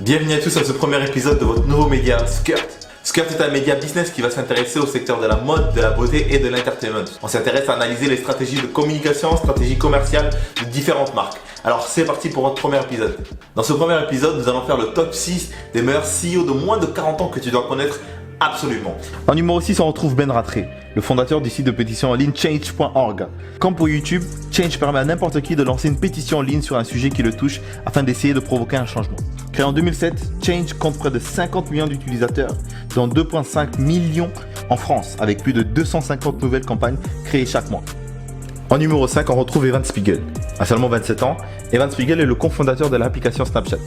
Bienvenue à tous à ce premier épisode de votre nouveau média Skirt. Skirt est un média business qui va s'intéresser au secteur de la mode, de la beauté et de l'entertainment. On s'intéresse à analyser les stratégies de communication, stratégies commerciales de différentes marques. Alors c'est parti pour votre premier épisode. Dans ce premier épisode, nous allons faire le top 6 des meilleurs CEO de moins de 40 ans que tu dois connaître absolument. En numéro 6, on retrouve Ben Rattray, le fondateur du site de pétition en ligne Change.org. Comme pour YouTube, Change permet à n'importe qui de lancer une pétition en ligne sur un sujet qui le touche afin d'essayer de provoquer un changement. Créé en 2007, Change compte près de 50 millions d'utilisateurs, dont 2,5 millions en France, avec plus de 250 nouvelles campagnes créées chaque mois. En numéro 5, on retrouve Evan Spiegel. À seulement 27 ans, Evan Spiegel est le cofondateur de l'application Snapchat.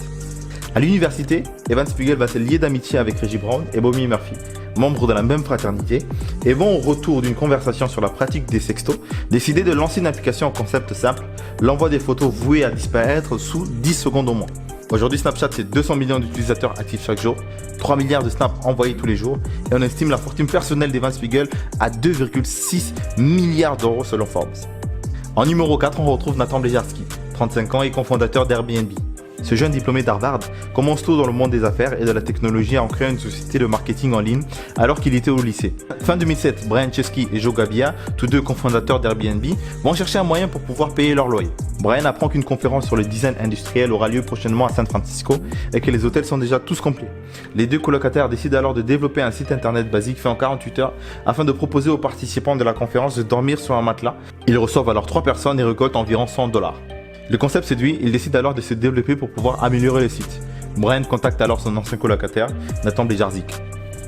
À l'université, Evan Spiegel va se lier d'amitié avec Reggie Brown et Bobby Murphy, membres de la même fraternité, et vont au retour d'une conversation sur la pratique des sextos, décider de lancer une application en concept simple, l'envoi des photos vouées à disparaître sous 10 secondes au moins. Aujourd'hui, Snapchat, c'est 200 millions d'utilisateurs actifs chaque jour, 3 milliards de snaps envoyés tous les jours, et on estime la fortune personnelle d'Evan Spiegel à 2,6 milliards d'euros selon Forbes. En numéro 4, on retrouve Nathan Blejarski, 35 ans et cofondateur d'Airbnb. Ce jeune diplômé d'Harvard commence tôt dans le monde des affaires et de la technologie en créant une société de marketing en ligne alors qu'il était au lycée. Fin 2007, Brian Chesky et Joe Gebbia, tous deux cofondateurs d'Airbnb, vont chercher un moyen pour pouvoir payer leur loyer. Brian apprend qu'une conférence sur le design industriel aura lieu prochainement à San Francisco et que les hôtels sont déjà tous complets. Les deux colocataires décident alors de développer un site internet basique fait en 48 heures afin de proposer aux participants de la conférence de dormir sur un matelas. Ils reçoivent alors 3 personnes et récoltent environ $100. Le concept séduit, il décide alors de se développer pour pouvoir améliorer le site. Brian contacte alors son ancien colocataire, Nathan Blejarski.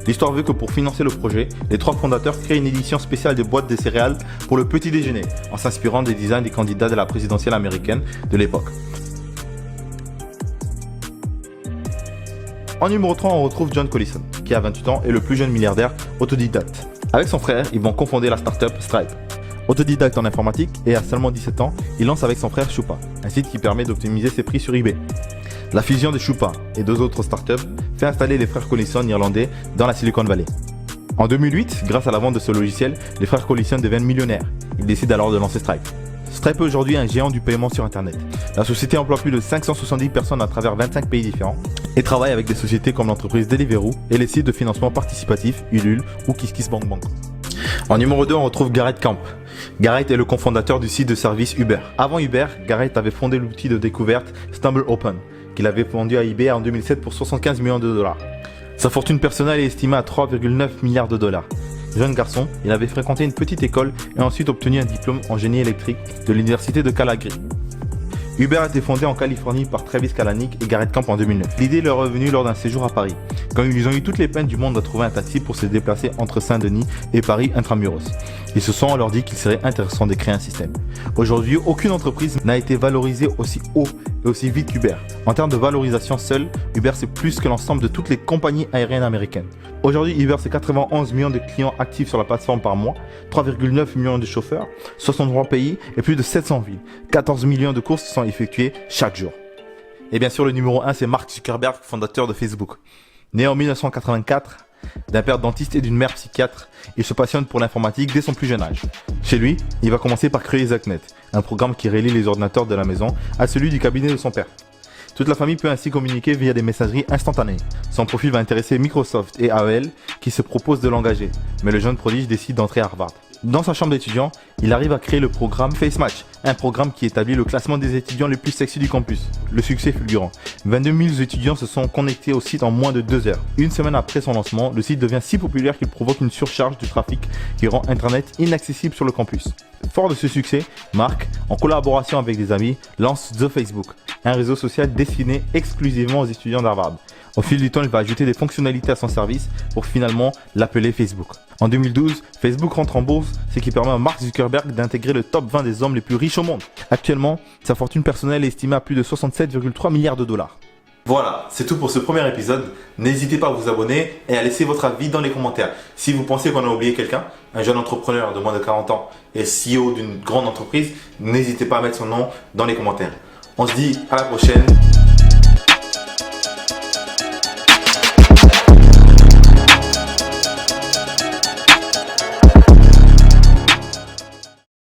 L'histoire veut que pour financer le projet, les 3 fondateurs créent une édition spéciale des boîtes de céréales pour le petit déjeuner, en s'inspirant des designs des candidats de la présidentielle américaine de l'époque. En numéro 3, on retrouve John Collison, qui a 28 ans et le plus jeune milliardaire autodidacte. Avec son frère, ils vont confonder la startup Stripe. Autodidacte en informatique et à seulement 17 ans, il lance avec son frère Shupa, un site qui permet d'optimiser ses prix sur eBay. La fusion de Shupa et 2 autres startups fait installer les frères Collison irlandais dans la Silicon Valley. En 2008, grâce à la vente de ce logiciel, les frères Collison deviennent millionnaires. Ils décident alors de lancer Stripe. Stripe est aujourd'hui un géant du paiement sur Internet. La société emploie plus de 570 personnes à travers 25 pays différents et travaille avec des sociétés comme l'entreprise Deliveroo et les sites de financement participatif Ulule ou KissKissBankBank. En numéro 2, on retrouve Garrett Camp. Garrett est le cofondateur du site de service Uber. Avant Uber, Garrett avait fondé l'outil de découverte StumbleUpon, qu'il avait vendu à eBay en 2007 pour 75 millions de dollars. Sa fortune personnelle est estimée à 3,9 milliards de dollars. Jeune garçon, il avait fréquenté une petite école et ensuite obtenu un diplôme en génie électrique de l'université de Calgary. Uber a été fondé en Californie par Travis Kalanick et Garrett Camp en 2009. L'idée leur est venue lors d'un séjour à Paris, quand ils ont eu toutes les peines du monde à trouver un taxi pour se déplacer entre Saint-Denis et Paris intramuros. Ils se sont alors dit qu'il serait intéressant de créer un système. Aujourd'hui, aucune entreprise n'a été valorisée aussi haut et aussi vite qu'Uber. En termes de valorisation seule, Uber c'est plus que l'ensemble de toutes les compagnies aériennes américaines. Aujourd'hui, Uber c'est 91 millions de clients actifs sur la plateforme par mois, 3,9 millions de chauffeurs, 63 pays et plus de 700 villes. 14 millions de courses sont effectuées chaque jour. Et bien sûr, le numéro 1 c'est Mark Zuckerberg, fondateur de Facebook. Né en 1984, d'un père dentiste et d'une mère psychiatre, il se passionne pour l'informatique dès son plus jeune âge. Chez lui, il va commencer par créer ZachNet, un programme qui relie les ordinateurs de la maison à celui du cabinet de son père. Toute la famille peut ainsi communiquer via des messageries instantanées. Son profil va intéresser Microsoft et AOL qui se proposent de l'engager, mais le jeune prodige décide d'entrer à Harvard. Dans sa chambre d'étudiant, il arrive à créer le programme FaceMatch, un programme qui établit le classement des étudiants les plus sexy du campus. Le succès fulgurant. 22 000 étudiants se sont connectés au site en moins de 2 heures. Une semaine après son lancement, le site devient si populaire qu'il provoque une surcharge du trafic qui rend Internet inaccessible sur le campus. Fort de ce succès, Mark, en collaboration avec des amis, lance The Facebook, un réseau social destiné exclusivement aux étudiants d'Harvard. Au fil du temps, il va ajouter des fonctionnalités à son service pour finalement l'appeler Facebook. En 2012, Facebook rentre en bourse, ce qui permet à Mark Zuckerberg d'intégrer le top 20 des hommes les plus riches au monde. Actuellement, sa fortune personnelle est estimée à plus de 67,3 milliards de dollars. Voilà, c'est tout pour ce premier épisode. N'hésitez pas à vous abonner et à laisser votre avis dans les commentaires. Si vous pensez qu'on a oublié quelqu'un, un jeune entrepreneur de moins de 40 ans et CEO d'une grande entreprise, n'hésitez pas à mettre son nom dans les commentaires. On se dit à la prochaine.